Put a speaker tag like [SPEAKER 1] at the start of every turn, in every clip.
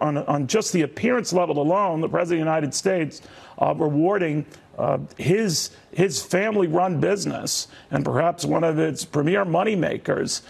[SPEAKER 1] On just the appearance level alone, the President of the United States rewarding his family-run business and perhaps one of its premier moneymakers,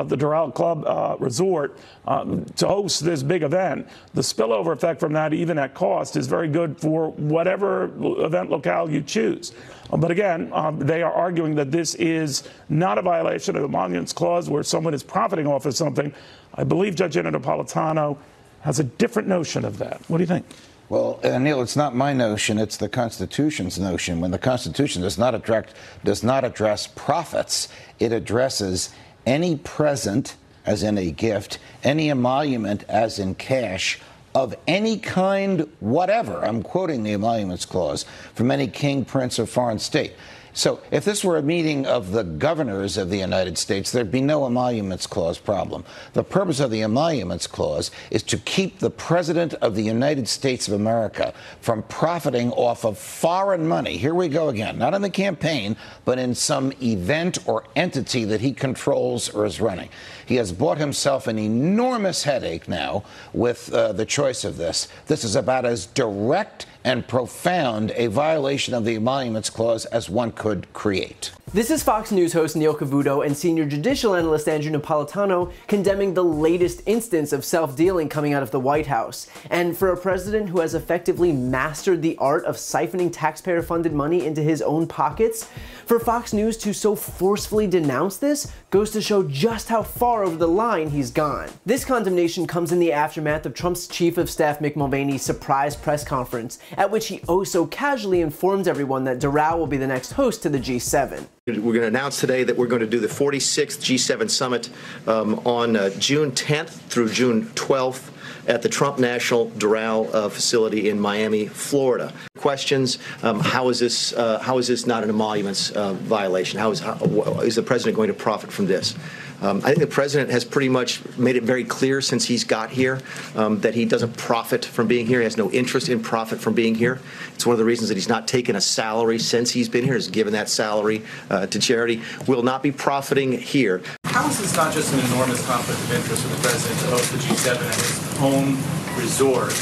[SPEAKER 1] the Doral Club Resort, to host this big event. The spillover effect from that, even at cost, is very good for whatever event locale you choose. But again, they are arguing that this is not a violation of the Emoluments Clause where someone is profiting off of something. I believe Judge Napolitano has a different notion of that. What do you think?
[SPEAKER 2] Well, Neil, it's not my notion, it's the Constitution's notion. When the Constitution does not address profits, it addresses any present, as in a gift, any emolument, as in cash, of any kind whatever, I'm quoting the Emoluments Clause, from any king, prince, or foreign state. So if this were a meeting of the governors of the United States, there'd be no Emoluments Clause problem. The purpose of the Emoluments Clause is to keep the President of the United States of America from profiting off of foreign money. Here we go again, not in the campaign, but in some event or entity that he controls or is running. He has bought himself an enormous headache now with the choice of this. This is about as direct and profound a violation of the Emoluments Clause as one could create.
[SPEAKER 3] This is Fox News host Neil Cavuto and senior judicial analyst Andrew Napolitano condemning the latest instance of self-dealing coming out of the White House. And for a president who has effectively mastered the art of siphoning taxpayer-funded money into his own pockets, for Fox News to so forcefully denounce this goes to show just how far over the line he's gone. This condemnation comes in the aftermath of Trump's chief of staff Mick Mulvaney's surprise press conference, at which he oh so casually informs everyone that Doral will be the next host to the G7.
[SPEAKER 4] We're going to announce today that we're going to do the 46th G7 Summit on June 10th through June 12th at the Trump National Doral facility in Miami, Florida. Questions: how is this not an emoluments violation? How is the president going to profit from this? I think the president has pretty much made it very clear since he's got here that he doesn't profit from being here. He has no interest in profit from being here. It's one of the reasons that he's not taken a salary since he's been here. He's given that salary to charity. Will not be profiting here.
[SPEAKER 5] How is this not just an enormous conflict of interest for the president to host the G7 at his own resort?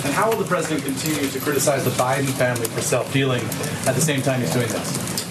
[SPEAKER 5] And how will the president continue to criticize the Biden family for self-dealing at the same time he's doing this?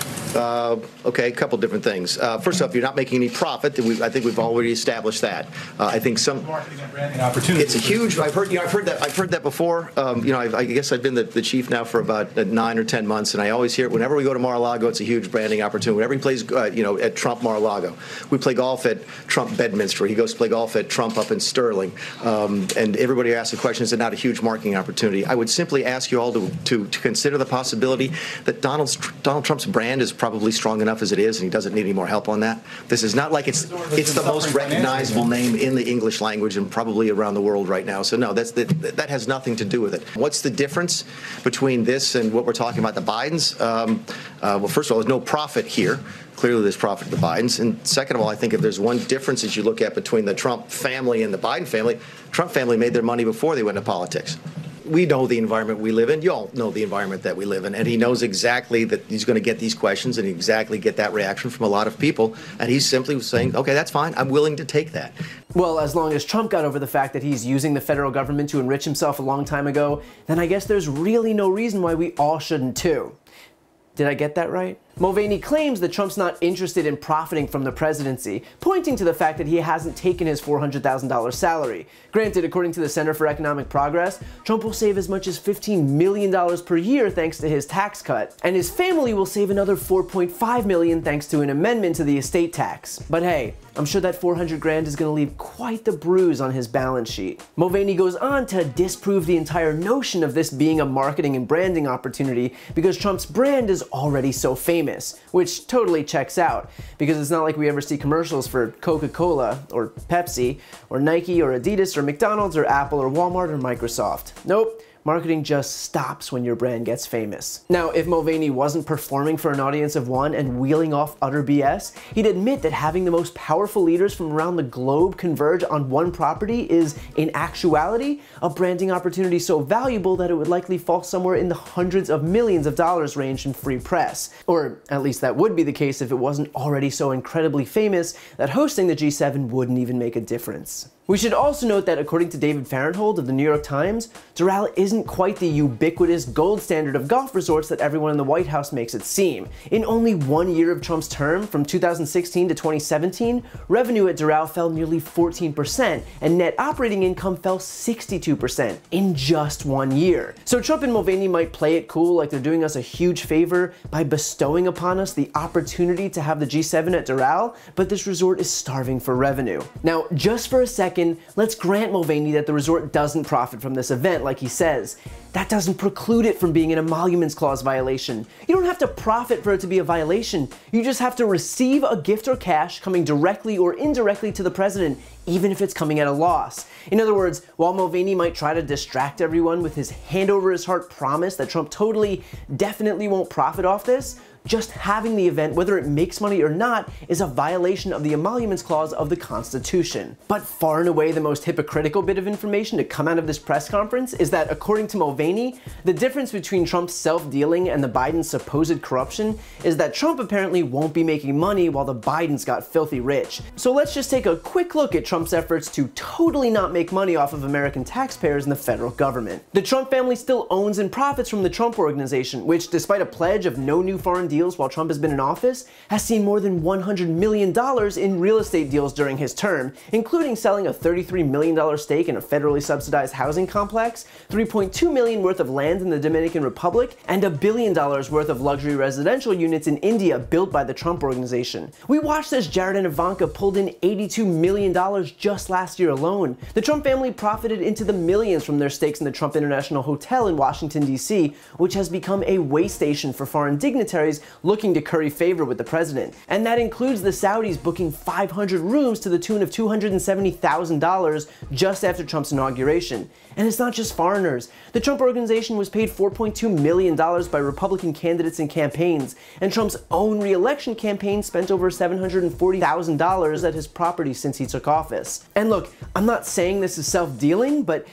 [SPEAKER 4] Okay, a couple different things. First off, you're not making any profit. I think we've already established that. I think some
[SPEAKER 5] marketing and branding opportunities.
[SPEAKER 4] It's a huge. I've heard that. I've heard that before. I guess I've been the chief now for about 9 or 10 months, and I always hear it whenever we go to Mar-a-Lago. It's a huge branding opportunity. Whenever he plays, at Trump Mar-a-Lago, we play golf at Trump Bedminster. He goes to play golf at Trump up in Sterling, and everybody asks the question: is it not a huge marketing opportunity? I would simply ask you all to consider the possibility that Donald Trump's brand is probably strong enough as it is, and he doesn't need any more help on that. This is not like it's the most recognizable name in the English language and probably around the world right now. So no, that has nothing to do with it. What's the difference between this and what we're talking about, the Bidens? Well, first of all, there's no profit here. Clearly, there's profit to the Bidens. And second of all, I think if there's one difference as you look at between the Trump family and the Biden family, Trump family made their money before they went into politics. We know the environment we live in. You all know the environment that we live in. And he knows exactly that he's going to get these questions and exactly get that reaction from a lot of people. And he's simply saying, okay, that's fine. I'm willing to take that.
[SPEAKER 3] Well, as long as Trump got over the fact that he's using the federal government to enrich himself a long time ago, then I guess there's really no reason why we all shouldn't too. Did I get that right? Mulvaney claims that Trump's not interested in profiting from the presidency, pointing to the fact that he hasn't taken his $400,000 salary. Granted, according to the Center for Economic Progress, Trump will save as much as $15 million per year thanks to his tax cut, and his family will save another $4.5 million thanks to an amendment to the estate tax. But hey, I'm sure that $400,000 is going to leave quite the bruise on his balance sheet. Mulvaney goes on to disprove the entire notion of this being a marketing and branding opportunity because Trump's brand is already so famous. Which totally checks out, because it's not like we ever see commercials for Coca-Cola or Pepsi or Nike or Adidas or McDonald's or Apple or Walmart or Microsoft. Nope. Marketing just stops when your brand gets famous. Now, if Mulvaney wasn't performing for an audience of one and wheeling off utter BS, he'd admit that having the most powerful leaders from around the globe converge on one property is, in actuality, a branding opportunity so valuable that it would likely fall somewhere in the hundreds of millions of dollars range in free press. Or at least that would be the case if it wasn't already so incredibly famous that hosting the G7 wouldn't even make a difference. We should also note that according to David Fahrenthold of the New York Times, Doral isn't quite the ubiquitous gold standard of golf resorts that everyone in the White House makes it seem. In only 1 year of Trump's term, from 2016 to 2017, revenue at Doral fell nearly 14%, and net operating income fell 62% in just 1 year. So Trump and Mulvaney might play it cool like they're doing us a huge favor by bestowing upon us the opportunity to have the G7 at Doral, but this resort is starving for revenue. Now, just for a second, let's grant Mulvaney that the resort doesn't profit from this event like he says. That doesn't preclude it from being an emoluments clause violation. You don't have to profit for it to be a violation. You just have to receive a gift or cash coming directly or indirectly to the president, even if it's coming at a loss. In other words, while Mulvaney might try to distract everyone with his hand over his heart promise that Trump totally, definitely won't profit off this, just having the event, whether it makes money or not, is a violation of the emoluments clause of the Constitution. But far and away the most hypocritical bit of information to come out of this press conference is that, according to Mulvaney, the difference between Trump's self-dealing and the Biden's supposed corruption is that Trump apparently won't be making money while the Bidens got filthy rich. So let's just take a quick look at Trump's efforts to totally not make money off of American taxpayers and the federal government. The Trump family still owns and profits from the Trump Organization, which, despite a pledge of no new foreign deals while Trump has been in office, has seen more than $100 million in real estate deals during his term, including selling a $33 million stake in a federally subsidized housing complex, $3.2 million worth of land in the Dominican Republic, and $1 billion worth of luxury residential units in India built by the Trump Organization. We watched as Jared and Ivanka pulled in $82 million just last year alone. The Trump family profited into the millions from their stakes in the Trump International Hotel in Washington, D.C., which has become a way station for foreign dignitaries looking to curry favor with the president. And that includes the Saudis booking 500 rooms to the tune of $270,000 just after Trump's inauguration. And it's not just foreigners. The Trump Organization was paid $4.2 million by Republican candidates and campaigns, and Trump's own re-election campaign spent over $740,000 at his property since he took office. And look, I'm not saying this is self-dealing, but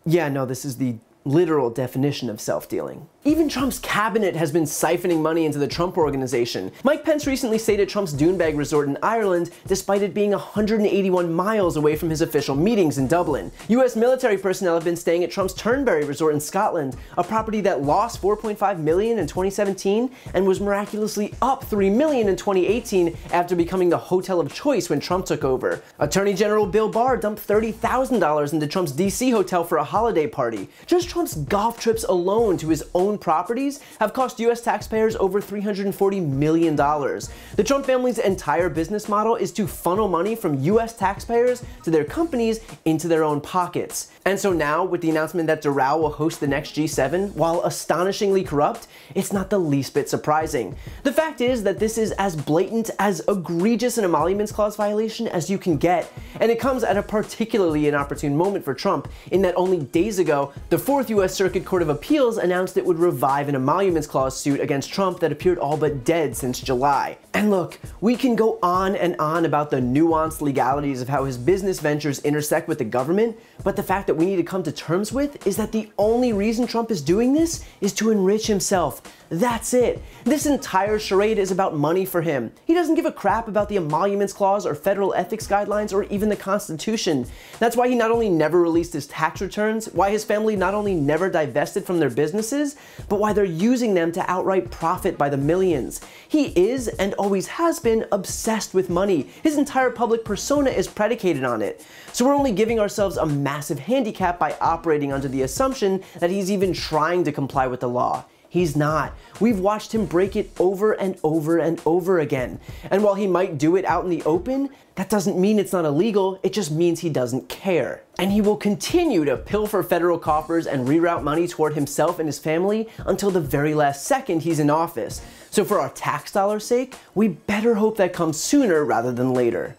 [SPEAKER 3] yeah, no, this is the literal definition of self-dealing. Even Trump's cabinet has been siphoning money into the Trump Organization. Mike Pence recently stayed at Trump's Doonbeg Resort in Ireland, despite it being 181 miles away from his official meetings in Dublin. US military personnel have been staying at Trump's Turnberry Resort in Scotland, a property that lost $4.5 million in 2017 and was miraculously up $3 million in 2018 after becoming the hotel of choice when Trump took over. Attorney General Bill Barr dumped $30,000 into Trump's DC hotel for a holiday party. Just Trump's golf trips alone to his own properties have cost US taxpayers over $340 million. The Trump family's entire business model is to funnel money from US taxpayers to their companies into their own pockets. And so now, with the announcement that Doral will host the next G7, while astonishingly corrupt, it's not the least bit surprising. The fact is that this is as blatant, as egregious an emoluments clause violation as you can get, and it comes at a particularly inopportune moment for Trump, in that only days ago, the Fourth US Circuit Court of Appeals announced it would revive an emoluments clause suit against Trump that appeared all but dead since July. And look, we can go on and on about the nuanced legalities of how his business ventures intersect with the government, but the fact that we need to come to terms with is that the only reason Trump is doing this is to enrich himself. That's it. This entire charade is about money for him. He doesn't give a crap about the emoluments clause or federal ethics guidelines or even the Constitution. That's why he not only never released his tax returns, why his family not only never divested from their businesses, but why they're using them to outright profit by the millions. He is, and always has been, obsessed with money. His entire public persona is predicated on it. So we're only giving ourselves a massive handicap by operating under the assumption that he's even trying to comply with the law. He's not. We've watched him break it over and over and over again. And while he might do it out in the open, that doesn't mean it's not illegal, it just means he doesn't care. And he will continue to pilfer federal coffers and reroute money toward himself and his family until the very last second he's in office. So for our tax dollars' sake, we better hope that comes sooner rather than later.